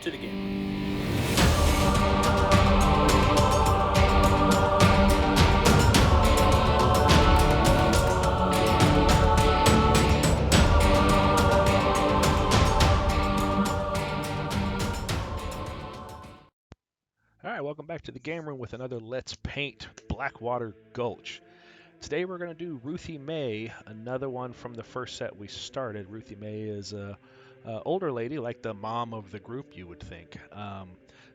to the game. Alright, welcome back to the game room with another Let's Paint Blackwater Gulch. Today we're going to do Ruthie Mae, another one from the first set we started. Ruthie Mae is a older lady, like the mom of the group, you would think.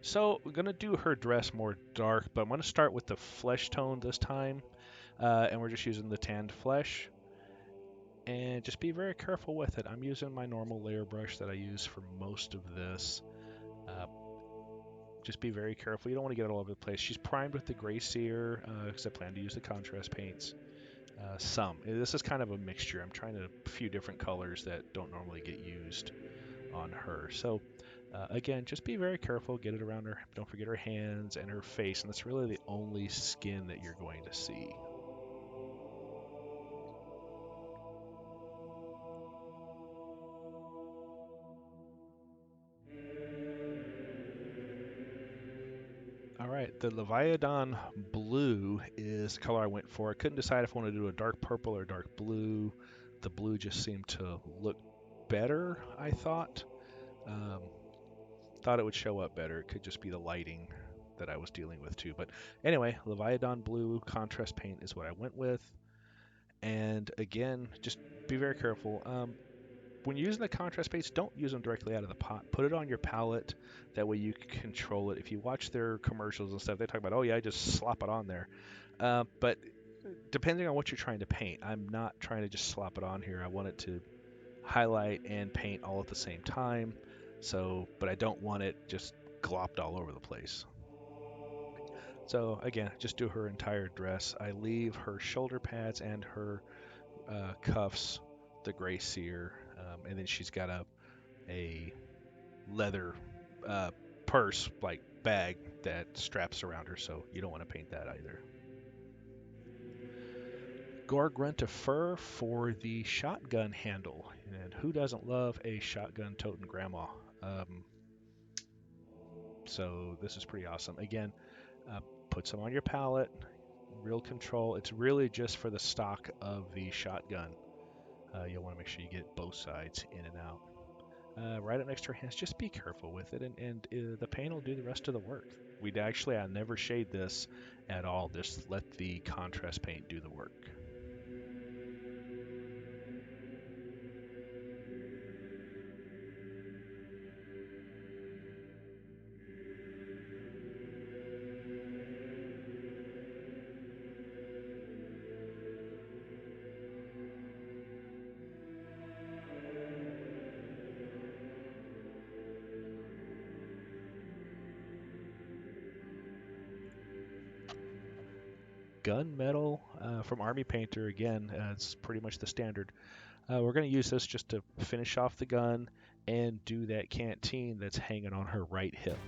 So we're going to do her dress more dark, but I'm going to start with the flesh tone this time, and we're just using the tanned flesh. And just be very careful with it. I'm using my normal layer brush that I use for most of this. Just be very careful. You don't want to get it all over the place. She's primed with the gray sear because I plan to use the contrast paints. This is kind of a mixture. I'm trying a few different colors that don't normally get used on her. So again, just be very careful. Get it around her. Don't forget her hands and her face. And that's really the only skin that you're going to see. All right, the Leviathan blue is the color I went for. I couldn't decide if I wanted to do a dark purple or dark blue. The blue just seemed to look better, I thought. Um, Thought it would show up better. It could just be the lighting that I was dealing with too. But anyway, Leviathan blue contrast paint is what I went with. And again, just be very careful. When using the contrast paints, don't use them directly out of the pot. Put it on your palette. That way you can control it. If you watch their commercials and stuff, they talk about, oh yeah, just slop it on there. But depending on what you're trying to paint, I'm not trying to just slop it on here. I want it to highlight and paint all at the same time. But I don't want it just glopped all over the place. So again, just do her entire dress. I leave her shoulder pads and her cuffs the gray sear, and then she's got a leather purse like bag that straps around her, so you don't want to paint that either. Gorgrunta fur for the shotgun handle, and who doesn't love a shotgun toting grandma? So this is pretty awesome. Again, put some on your palette, real control. It's really just for the stock of the shotgun. You'll want to make sure you get both sides in and out. Right up next to her hands, just be careful with it, and the paint will do the rest of the work. I never shade this at all. Just let the contrast paint do the work. Gunmetal from Army Painter, again, it's pretty much the standard. We're going to use this just to finish off the gun and do that canteen that's hanging on her right hip.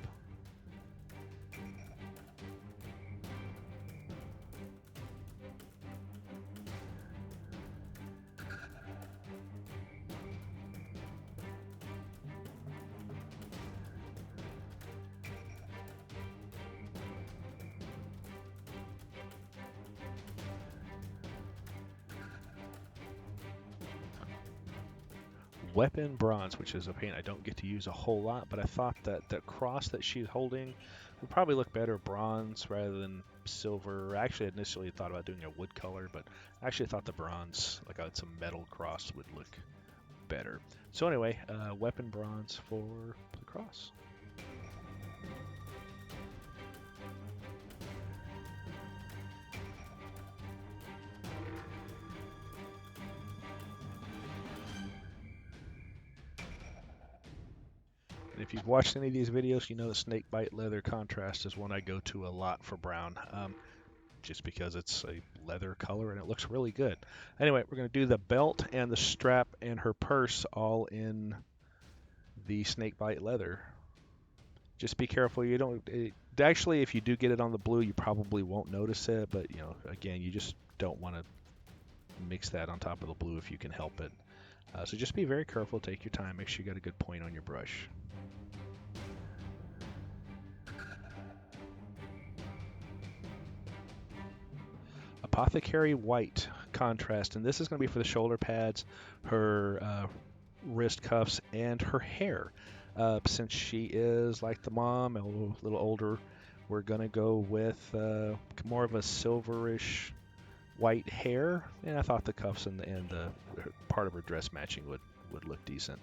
Weapon Bronze, which is a paint I don't get to use a whole lot, but I thought that the cross that she's holding would probably look better bronze rather than silver. Actually, I initially thought about doing a wood color, but I actually thought the bronze, like some metal cross, would look better. So anyway, Weapon Bronze for the cross. And if you've watched any of these videos, you know the snakebite leather contrast is one I go to a lot for brown, just because it's a leather color and it looks really good. Anyway, we're going to do the belt and the strap and her purse all in the snakebite leather. Just be careful. Actually, if you do get it on the blue, you probably won't notice it, but again, you just don't want to mix that on top of the blue if you can help it. So just be very careful, take your time, make sure you got a good point on your brush. Apothecary White contrast, and this is going to be for the shoulder pads, her wrist cuffs, and her hair. Since she is like the mom, a little older, we're going to go with more of a silverish white hair, and I thought the cuffs and the part of her dress matching would look decent.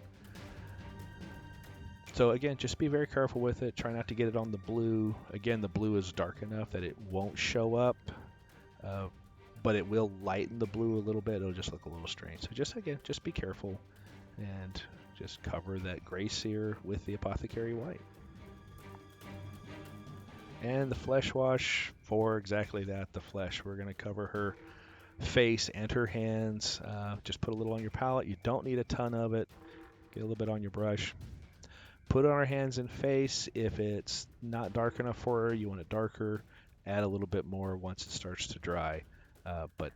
So again, just be very careful with it. Try not to get it on the blue. Again, the blue is dark enough that it won't show up, but it will lighten the blue a little bit. It'll just look a little strange. So just be careful and just cover that gray sear with the Apothecary White. And the flesh wash for exactly that, the flesh. We're going to cover her face and her hands. Just put a little on your palette. You don't need a ton of it. Get a little bit on your brush. Put it on her hands and face. If it's not dark enough for her, you want it darker, add a little bit more once it starts to dry. But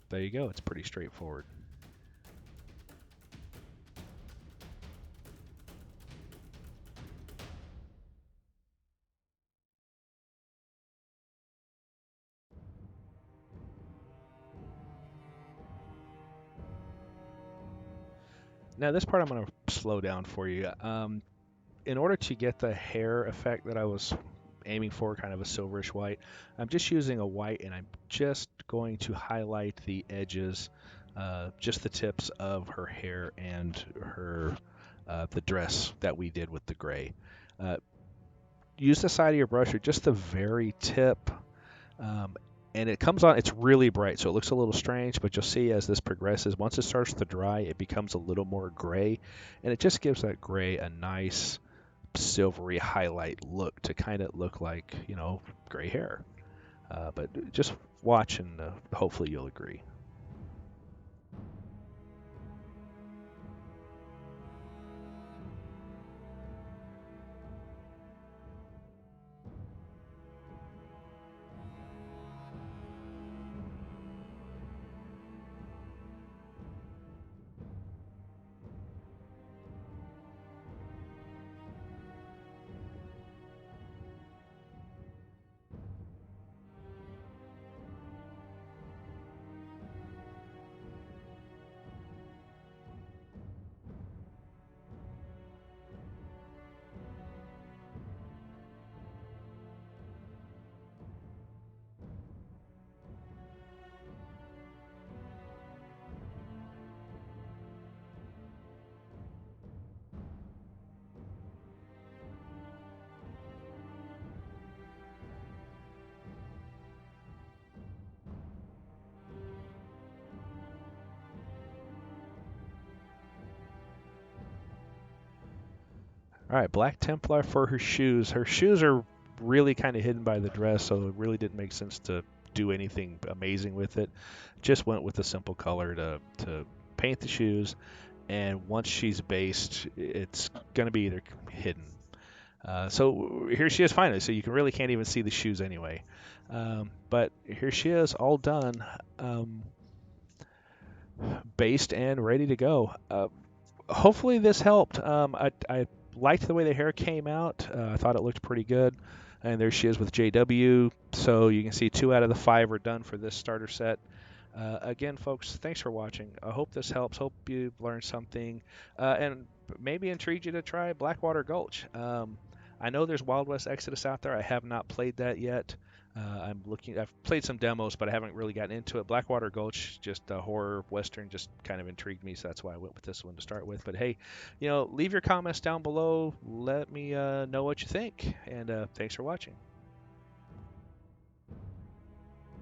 there you go. It's pretty straightforward. Now this part I'm going to slow down for you. In order to get the hair effect that I was aiming for, kind of a silverish white, I'm just using a white, and I'm just going to highlight the edges, just the tips of her hair and her the dress that we did with the gray. Use the side of your brush or just the very tip, and it comes on, it's really bright, so it looks a little strange, but you'll see as this progresses, once it starts to dry, it becomes a little more gray, and it just gives that gray a nice silvery highlight look to kind of look like, gray hair. But just watch and hopefully you'll agree. All right, Black Templar for her shoes. Her shoes are really kind of hidden by the dress, so it really didn't make sense to do anything amazing with it. Just went with a simple color to paint the shoes, and once she's based, it's going to be either hidden. So here she is finally, so you really can't even see the shoes anyway. But here she is, all done, based and ready to go. Hopefully this helped. I liked the way the hair came out. I thought it looked pretty good. And there she is with JW. So you can see 2 out of the 5 are done for this starter set. Again, folks, thanks for watching. I hope this helps. Hope you learned something and maybe intrigued you to try Blackwater Gulch. I know there's Wild West Exodus out there. I have not played that yet. I've played some demos, but I haven't really gotten into it. Blackwater Gulch, just a horror western, just kind of intrigued me, so that's why I went with this one to start with. But hey, leave your comments down below. Let me know what you think, and thanks for watching.